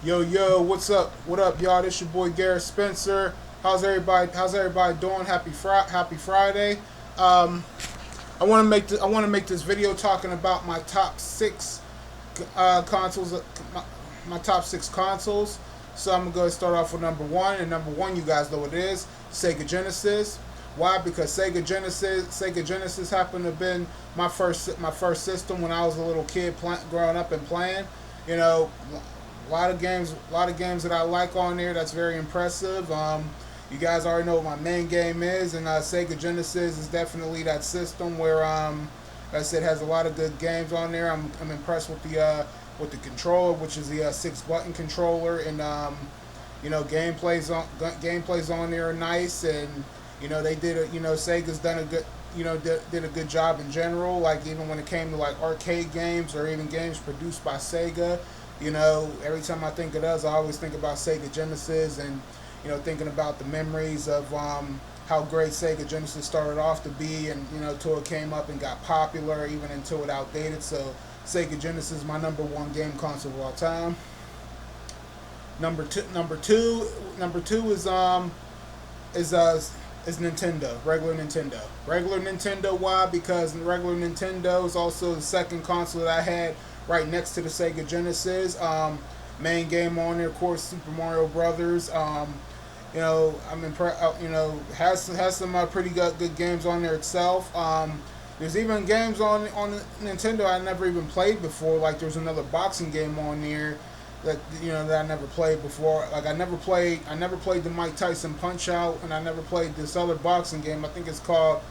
Yo, yo, what's up? What up, y'all? This your boy Garrett Spencer. How's everybody? How's everybody doing? Happy Friday. Um, I want to make this video talking about my top six consoles. My top six consoles. So I'm gonna go start off with number one. And number one, you guys know what it is: Sega Genesis. Why? Because Sega Genesis happened to have been my first system when I was a little kid, growing up and playing. You know, a lot of games that I like on there. That's very impressive. You guys already know what my main game is, and Sega Genesis is definitely that system where, like I said, has a lot of good games on there. I'm impressed with the controller, which is the six button controller, and gameplays on there are nice, and they did a, Sega's done a good did a good job in general. Like even when it came to like arcade games or even games produced by Sega, every time I think of those, I always think about Sega Genesis and thinking about the memories of how great Sega Genesis started off to be, and till it came up and got popular, even until it outdated. So Sega Genesis is my number one game console of all time. Number two is Nintendo, regular Nintendo. Why? Because regular Nintendo is also the second console that I had right next to the Sega Genesis. Main game on there, of course, Super Mario Brothers. I'm impressed. Has some pretty good games on there itself. There's even games on Nintendo I never even played before. Like there's another boxing game on there that I never played before. Like I never played the Mike Tyson Punch Out, and I never played this other boxing game. I think it's called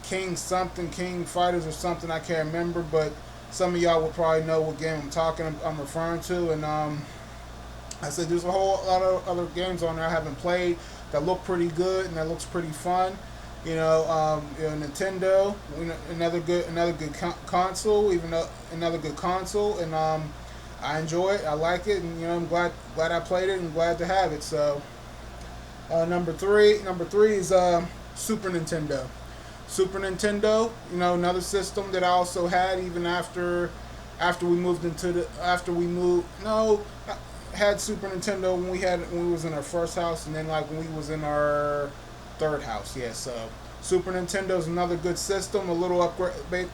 King Fighters or something. I can't remember, but some of y'all will probably know what game I'm referring to. And I said there's a whole lot of other games on there I haven't played that look pretty good and that looks pretty fun. Nintendo, another good console, another good console, and I enjoy it. I like it, and I'm glad I played it and glad to have it. So number three is Super Nintendo. Super Nintendo, another system that I also had even after we moved into the after we moved. No, I had Super Nintendo when we was in our first house, and then like when we was in our third house. Yeah, so Super Nintendo is another good system. A little upgrade,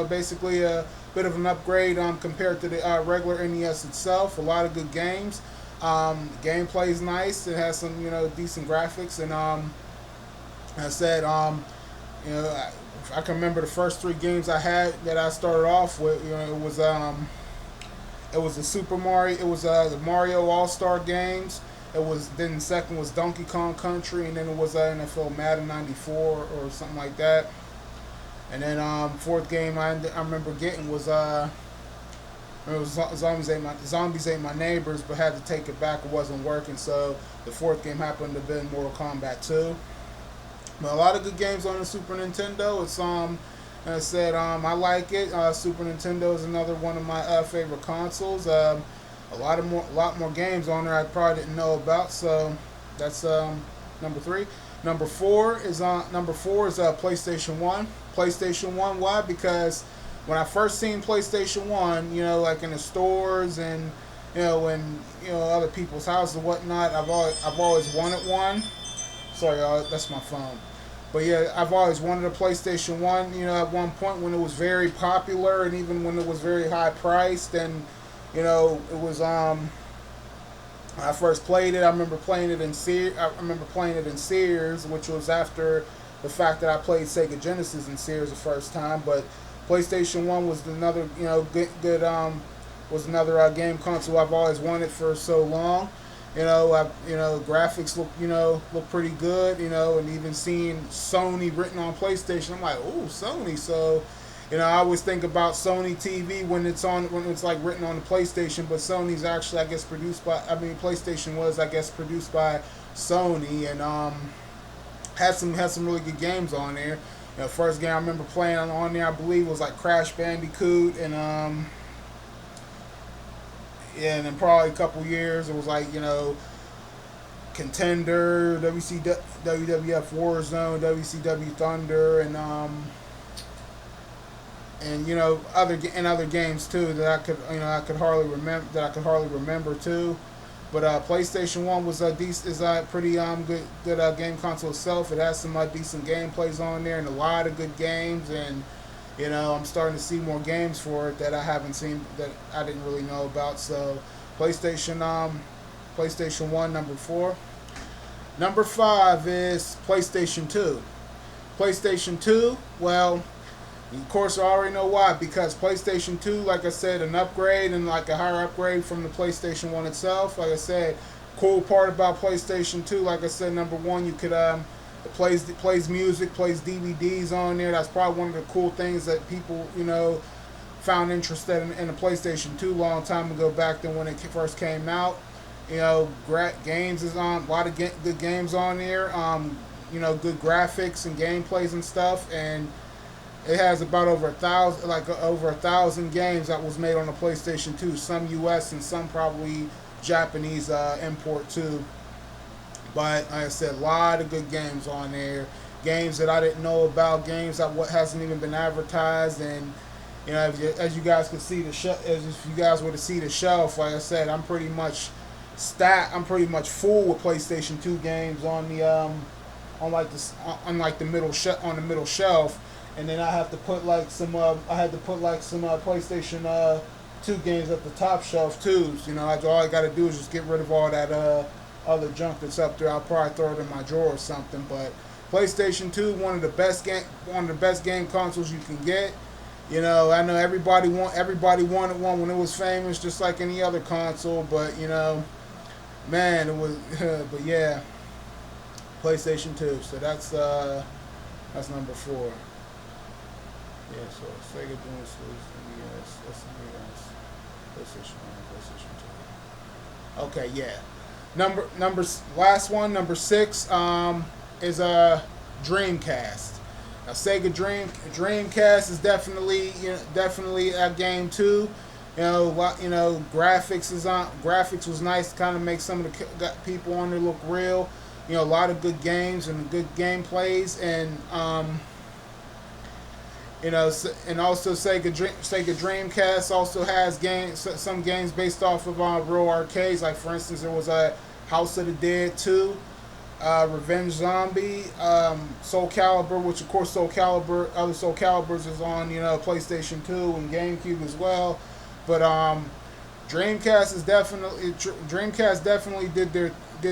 basically a bit of an upgrade compared to the regular NES itself. A lot of good games. Gameplay is nice. It has some decent graphics, and I said I can remember the first three games I had that I started off with. It was the Super Mario. It was the Mario All Star games. It was then the second was Donkey Kong Country, and then it was NFL Madden '94 or something like that. And then fourth game I remember getting was it was Zombies Ate My Neighbors, but had to take it back. It wasn't working, so the fourth game happened to have been Mortal Kombat 2. But a lot of good games on the Super Nintendo. It's as I said, I like it. Super Nintendo is another one of my favorite consoles. A lot more games on there I probably didn't know about. So that's number three. Number four is PlayStation One. PlayStation One. Why? Because when I first seen PlayStation One, like in the stores and in other people's houses and whatnot, I've always wanted one. Sorry, y'all, that's my phone. But yeah, I've always wanted a PlayStation One. At one point when it was very popular, and even when it was very high priced, and it was when I first played it. I remember playing it in Sears, which was after the fact that I played Sega Genesis in Sears the first time. But PlayStation One was another good was another game console I've always wanted for so long. Graphics look pretty good. And even seeing Sony written on PlayStation, I'm like, oh, Sony. So, I always think about Sony TV when it's like written on the PlayStation, but Sony's actually, I guess, PlayStation was, I guess, produced by Sony, and had some really good games on there. First game I remember playing on there, I believe, was like Crash Bandicoot, and yeah, and then probably a couple years it was like Contender, WWF Warzone, WCW Thunder, and other games too that I could hardly remember too. But PlayStation One was a is a pretty good game console itself. It has some decent gameplays on there and a lot of good games. And I'm starting to see more games for it that I haven't seen, that I didn't really know about. So PlayStation One, number 4. Number 5 is PlayStation 2. PlayStation 2, well, of course, I already know why. Because PlayStation 2, like I said, an upgrade and like a higher upgrade from the PlayStation 1 itself. Like I said, cool part about PlayStation 2, like I said, number 1, you could it plays music, plays DVDs on there. That's probably one of the cool things that people found interested in the PlayStation 2 long time ago, back then when it first came out. Games is on, a lot of good games on there. Good graphics and gameplays and stuff, and it has about over 1,000 games that was made on the PlayStation 2. Some U.S. and some probably Japanese import too. But like I said, a lot of good games on there. Games that I didn't know about. Games that hasn't even been advertised. And as you guys can see the if you guys were to see the shelf, like I said, I'm pretty much full with PlayStation 2 games on the the middle shelf. And then I have to put some PlayStation 2 games at the top shelf too. So, all I got to do is just get rid of all that other junk that's up there. I'll probably throw it in my drawer or something. But PlayStation 2, one of the best game consoles you can get. I know everybody wanted one when it was famous, just like any other console. But man, it was. But yeah, PlayStation 2. So that's number 4. Yeah, so Sega Genesis, NES, SNES, PlayStation 1, PlayStation 2. Okay, yeah. Last one, number 6, is Dreamcast. Now, Sega Dreamcast is definitely a game too. Graphics was nice, kind of make some of the people on there look real. A lot of good games and good gameplays, and and also Sega Dreamcast also has some games based off of real arcades. Like, for instance, there was a House of the Dead 2, Revenge Zombie, Soul Calibur, which of course other Soul Caliburs is on PlayStation 2 and GameCube as well. But Dreamcast definitely did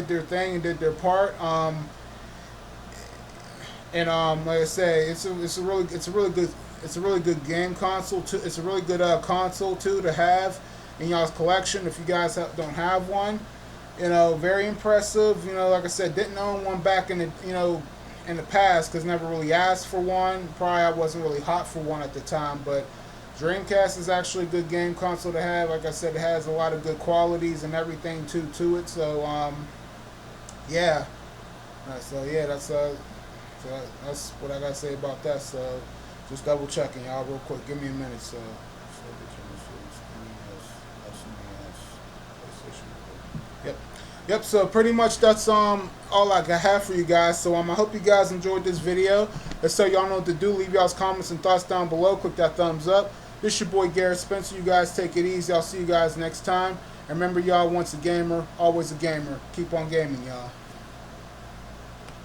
their thing and did their part. And like I say, it's a really good game console too. It's a really good console too to have in y'all's collection if you guys don't have one. Very impressive. Like I said, didn't own one back in the past because never really asked for one. Probably I wasn't really hot for one at the time, but Dreamcast is actually a good game console to have. Like I said, it has a lot of good qualities and everything to it. So yeah. So yeah, that's what I gotta say about that. So just double checking, y'all, real quick. Give me a minute. So Yep. So pretty much that's all I have for you guys. So I hope you guys enjoyed this video. Let's so y'all know what to do. Leave y'all's comments and thoughts down below. Click that thumbs up. This your boy Garrett Spencer. You guys take it easy. I'll see you guys next time. And remember, y'all, once a gamer, always a gamer. Keep on gaming, y'all.